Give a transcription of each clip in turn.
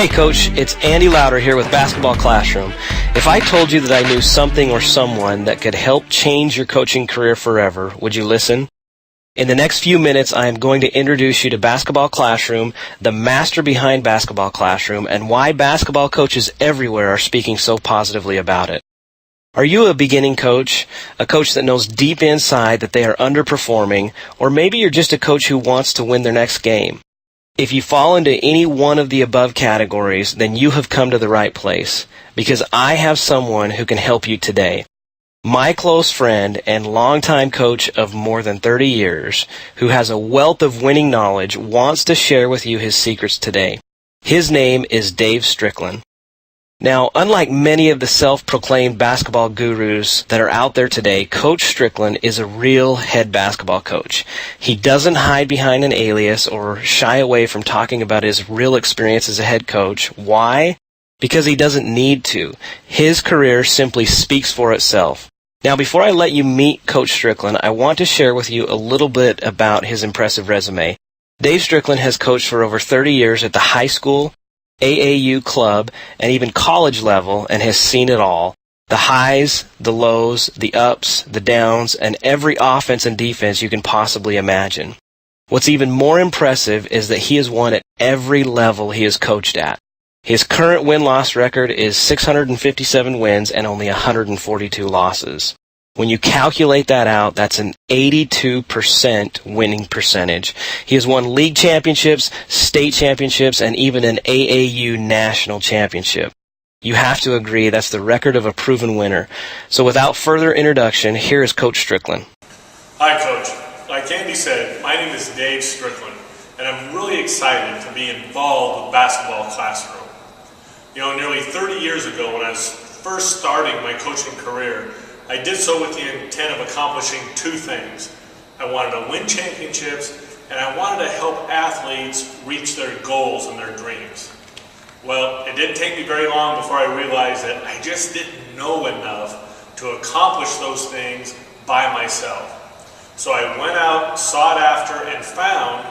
Hey Coach, it's Andy Louder here with Basketball Classroom. If I told you that I knew something or someone that could help change your coaching career forever, would you listen? In the next few minutes, I am going to introduce you to Basketball Classroom, the master behind Basketball Classroom, and why basketball coaches everywhere are speaking so positively about it. Are you a beginning coach, a coach that knows deep inside that they are underperforming, or maybe you're just a coach who wants to win their next game? If you fall into any one of the above categories, then you have come to the right place, because I have someone who can help you today. My close friend and longtime coach of more than 30 years, who has a wealth of winning knowledge, wants to share with you his secrets today. His name is Dave Strickland. Now, unlike many of the self-proclaimed basketball gurus that are out there today, Coach Strickland is a real head basketball coach. He doesn't hide behind an alias or shy away from talking about his real experience as a head coach. Why? Because he doesn't need to. His career simply speaks for itself. Now, before I let you meet Coach Strickland, I want to share with you a little bit about his impressive resume. Dave Strickland has coached for over 30 years at the high school, AAU club, and even college level, and has seen it all. The highs, the lows, the ups, the downs, and every offense and defense you can possibly imagine. What's even more impressive is that he has won at every level he has coached at. His current win-loss record is 657 wins and only 142 losses. When you calculate that out, that's an 82% winning percentage. He has won league championships, state championships, and even an AAU national championship. You have to agree that's the record of a proven winner. So without further introduction, here is Coach Strickland. Hi, Coach. Like Andy said, my name is Dave Strickland, and I'm really excited to be involved with Basketball Classroom. You know, nearly 30 years ago when I was first starting my coaching career, I did so with the intent of accomplishing two things. I wanted to win championships, and I wanted to help athletes reach their goals and their dreams. Well, it didn't take me very long before I realized that I just didn't know enough to accomplish those things by myself. So I went out, sought after, and found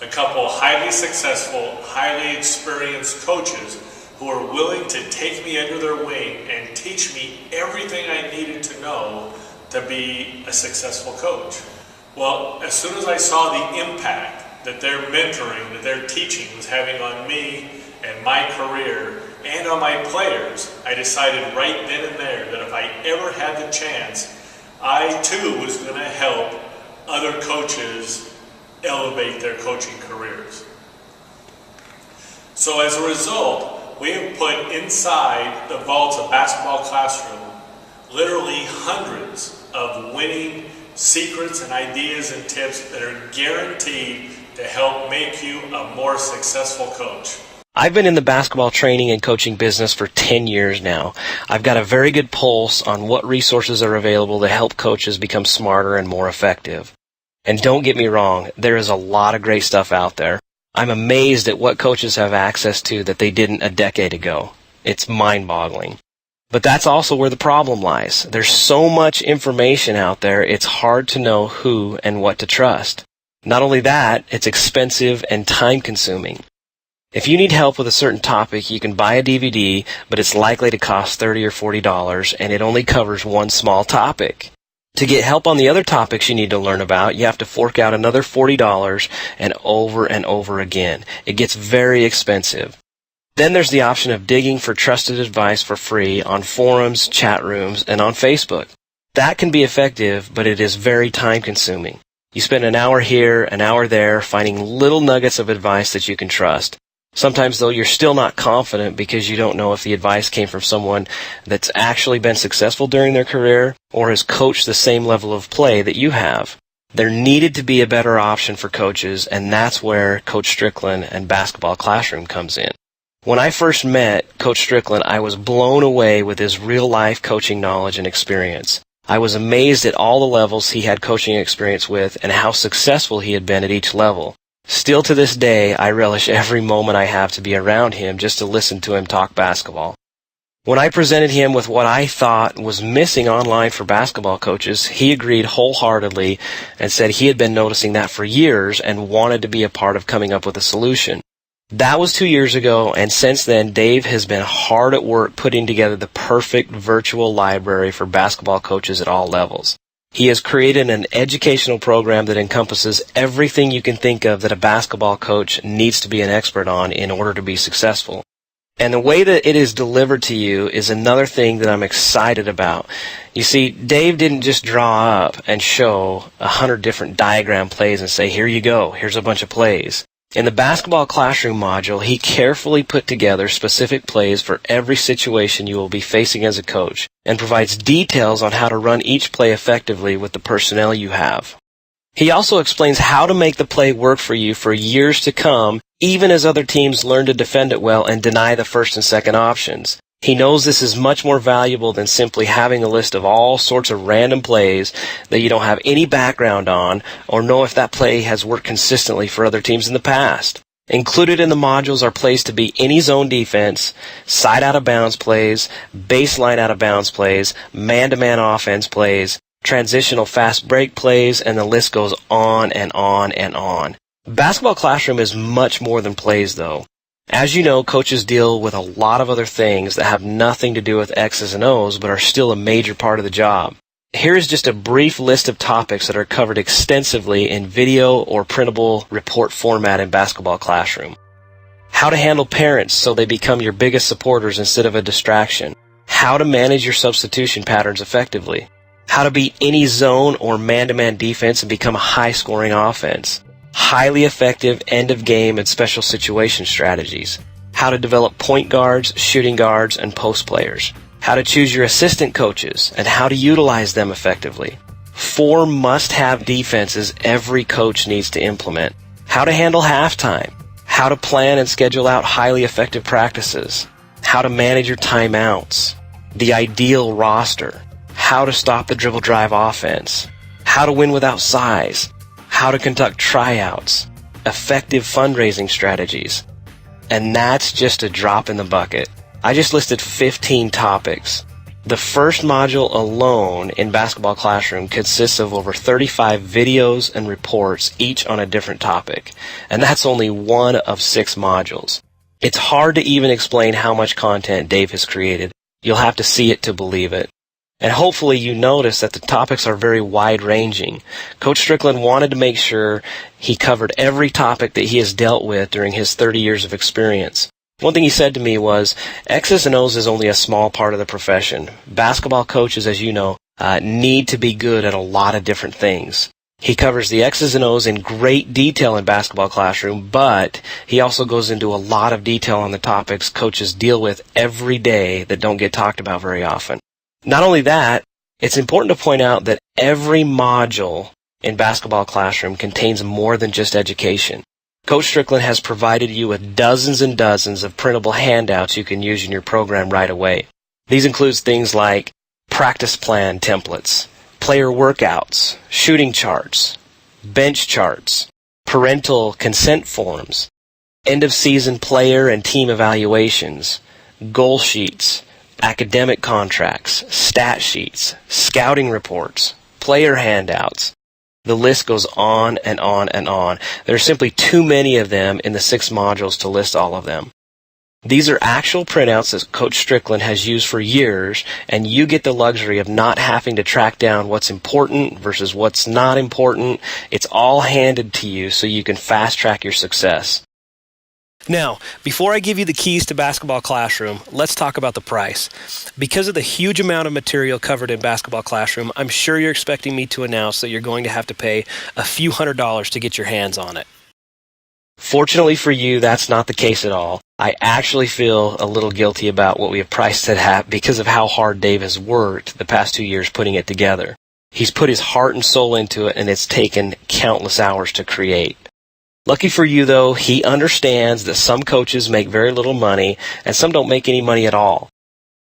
a couple highly successful, highly experienced coaches who are willing to take me under their wing and teach me everything I needed to know to be a successful coach. Well, as soon as I saw the impact that their mentoring, that their teaching was having on me and my career and on my players, I decided right then and there that if I ever had the chance, I too was going to help other coaches elevate their coaching careers. So as a result, we have put inside the vaults of Basketball Classroom literally hundreds of winning secrets and ideas and tips that are guaranteed to help make you a more successful coach. I've been in the basketball training and coaching business for 10 years now. I've got a very good pulse on what resources are available to help coaches become smarter and more effective. And don't get me wrong, there is a lot of great stuff out there. I'm amazed at what coaches have access to that they didn't a decade ago. It's mind-boggling. But that's also where the problem lies. There's so much information out there, it's hard to know who and what to trust. Not only that, it's expensive and time-consuming. If you need help with a certain topic, you can buy a DVD, but it's likely to cost $30 or $40, and it only covers one small topic. To get help on the other topics you need to learn about, you have to fork out another $40 and over again. It gets very expensive. Then there's the option of digging for trusted advice for free on forums, chat rooms, and on Facebook. That can be effective, but it is very time-consuming. You spend an hour here, an hour there, finding little nuggets of advice that you can trust. Sometimes, though, you're still not confident because you don't know if the advice came from someone that's actually been successful during their career or has coached the same level of play that you have. There needed to be a better option for coaches, and that's where Coach Strickland and Basketball Classroom comes in. When I first met Coach Strickland, I was blown away with his real-life coaching knowledge and experience. I was amazed at all the levels he had coaching experience with and how successful he had been at each level. Still to this day, I relish every moment I have to be around him just to listen to him talk basketball. When I presented him with what I thought was missing online for basketball coaches, he agreed wholeheartedly and said he had been noticing that for years and wanted to be a part of coming up with a solution. That was 2 years ago, and since then, Dave has been hard at work putting together the perfect virtual library for basketball coaches at all levels. He has created an educational program that encompasses everything you can think of that a basketball coach needs to be an expert on in order to be successful. And the way that it is delivered to you is another thing that I'm excited about. You see, Dave didn't just draw up and show 100 different diagram plays and say, here you go, here's a bunch of plays. In the basketball classroom module, he carefully put together specific plays for every situation you will be facing as a coach and provides details on how to run each play effectively with the personnel you have. He also explains how to make the play work for you for years to come, even as other teams learn to defend it well and deny the first and second options. He knows this is much more valuable than simply having a list of all sorts of random plays that you don't have any background on or know if that play has worked consistently for other teams in the past. Included in the modules are plays to beat any zone defense, side out of bounds plays, baseline out of bounds plays, man-to-man offense plays, transitional fast break plays, and the list goes on and on and on. Basketball Classroom is much more than plays, though. As you know, coaches deal with a lot of other things that have nothing to do with X's and O's, but are still a major part of the job. Here is just a brief list of topics that are covered extensively in video or printable report format in Basketball Classroom. How to handle parents so they become your biggest supporters instead of a distraction. How to manage your substitution patterns effectively. How to beat any zone or man-to-man defense and become a high-scoring offense. Highly effective end-of-game and special situation strategies. How to develop point guards, shooting guards, and post players. How to choose your assistant coaches and how to utilize them effectively. 4 must-have defenses every coach needs to implement. How to handle halftime. How to plan and schedule out highly effective practices. How to manage your timeouts. The ideal roster. How to stop the dribble drive offense. How to win without size. How to conduct tryouts, effective fundraising strategies. And that's just a drop in the bucket. I just listed 15 topics. The first module alone in Basketball Classroom consists of over 35 videos and reports, each on a different topic. And that's only one of 6 modules. It's hard to even explain how much content Dave has created. You'll have to see it to believe it. And hopefully you notice that the topics are very wide-ranging. Coach Strickland wanted to make sure he covered every topic that he has dealt with during his 30 years of experience. One thing he said to me was, X's and O's is only a small part of the profession. Basketball coaches, as you know, need to be good at a lot of different things. He covers the X's and O's in great detail in Basketball Classroom, but he also goes into a lot of detail on the topics coaches deal with every day that don't get talked about very often. Not only that, it's important to point out that every module in Basketball Classroom contains more than just education. Coach Strickland has provided you with dozens and dozens of printable handouts you can use in your program right away. These include things like practice plan templates, player workouts, shooting charts, bench charts, parental consent forms, end-of-season player and team evaluations, goal sheets, academic contracts, stat sheets, scouting reports, player handouts. The list goes on and on and on. There are simply too many of them in the 6 modules to list all of them. These are actual printouts that Coach Strickland has used for years, and you get the luxury of not having to track down what's important versus what's not important. It's all handed to you so you can fast-track your success. Now, before I give you the keys to Basketball Classroom, let's talk about the price. Because of the huge amount of material covered in Basketball Classroom, I'm sure you're expecting me to announce that you're going to have to pay a few $100s to get your hands on it. Fortunately for you, that's not the case at all. I actually feel a little guilty about what we have priced it at because of how hard Dave has worked the past 2 years putting it together. He's put his heart and soul into it, and it's taken countless hours to create. Lucky for you, though, he understands that some coaches make very little money and some don't make any money at all.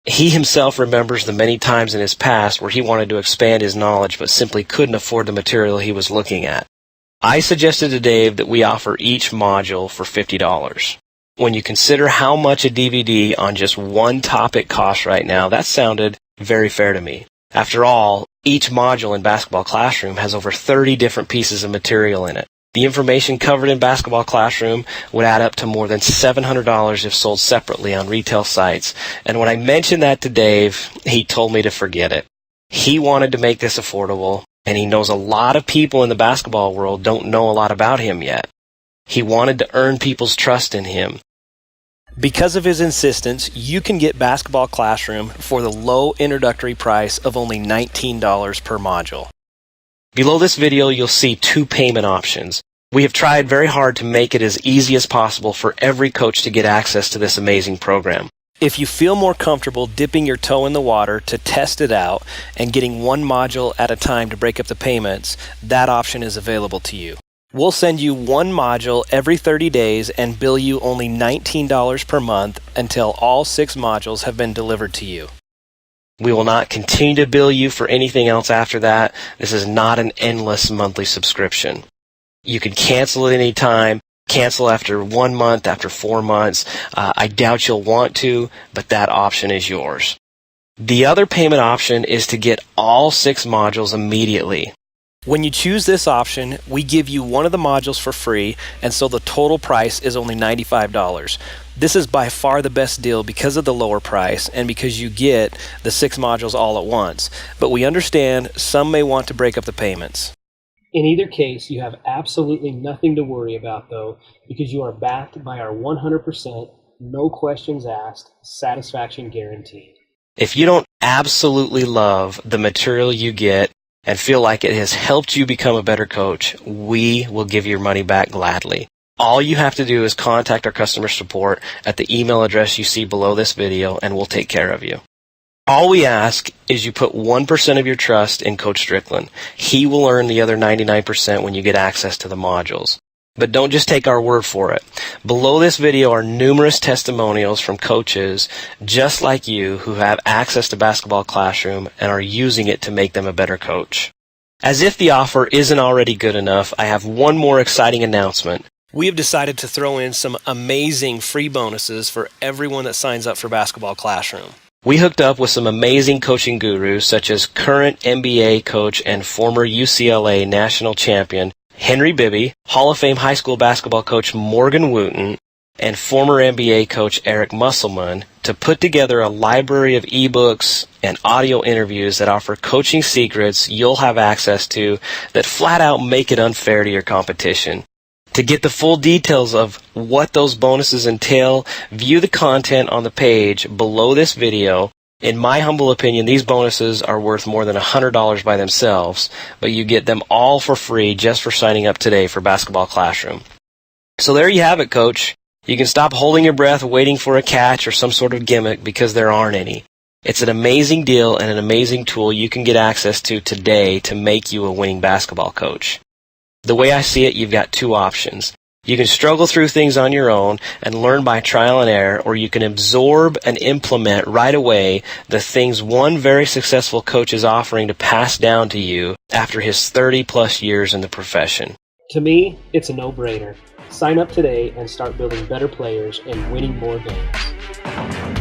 He himself remembers the many times in his past where he wanted to expand his knowledge but simply couldn't afford the material he was looking at. I suggested to Dave that we offer each module for $50. When you consider how much a DVD on just one topic costs right now, that sounded very fair to me. After all, each module in Basketball Classroom has over 30 different pieces of material in it. The information covered in Basketball Classroom would add up to more than $700 if sold separately on retail sites. And when I mentioned that to Dave, he told me to forget it. He wanted to make this affordable, and he knows a lot of people in the basketball world don't know a lot about him yet. He wanted to earn people's trust in him. Because of his insistence, you can get Basketball Classroom for the low introductory price of only $19 per module. Below this video, you'll see 2 payment options. We have tried very hard to make it as easy as possible for every coach to get access to this amazing program. If you feel more comfortable dipping your toe in the water to test it out and getting 1 module at a time to break up the payments, that option is available to you. We'll send you 1 module every 30 days and bill you only $19 per month until all 6 modules have been delivered to you. We will not continue to bill you for anything else after that. This is not an endless monthly subscription. You can cancel at any time, cancel after 1 month, after 4 months. I doubt you'll want to, but that option is yours. The other payment option is to get all 6 modules immediately. When you choose this option, we give you one of the modules for free, and so the total price is only $95. This is by far the best deal because of the lower price and because you get the 6 modules all at once. But we understand some may want to break up the payments. In either case, you have absolutely nothing to worry about, though, because you are backed by our 100%, no questions asked, satisfaction guaranteed. If you don't absolutely love the material you get and feel like it has helped you become a better coach, we will give your money back gladly. All you have to do is contact our customer support at the email address you see below this video, and we'll take care of you. All we ask is you put 1% of your trust in Coach Strickland. He will earn the other 99% when you get access to the modules. But don't just take our word for it. Below this video are numerous testimonials from coaches just like you who have access to Basketball Classroom and are using it to make them a better coach. As if the offer isn't already good enough, I have one more exciting announcement. We have decided to throw in some amazing free bonuses for everyone that signs up for Basketball Classroom. We hooked up with some amazing coaching gurus such as current NBA coach and former UCLA national champion Henry Bibby, Hall of Fame high school basketball coach Morgan Wooten, and former NBA coach Eric Musselman to put together a library of ebooks and audio interviews that offer coaching secrets you'll have access to that flat out make it unfair to your competition. To get the full details of what those bonuses entail, view the content on the page below this video. In my humble opinion, these bonuses are worth more than $100 by themselves, but you get them all for free just for signing up today for Basketball Classroom. So there you have it, Coach. You can stop holding your breath waiting for a catch or some sort of gimmick because there aren't any. It's an amazing deal and an amazing tool you can get access to today to make you a winning basketball coach. The way I see it, you've got 2 options. You can struggle through things on your own and learn by trial and error, or you can absorb and implement right away the things one very successful coach is offering to pass down to you after his 30-plus years in the profession. To me, it's a no-brainer. Sign up today and start building better players and winning more games.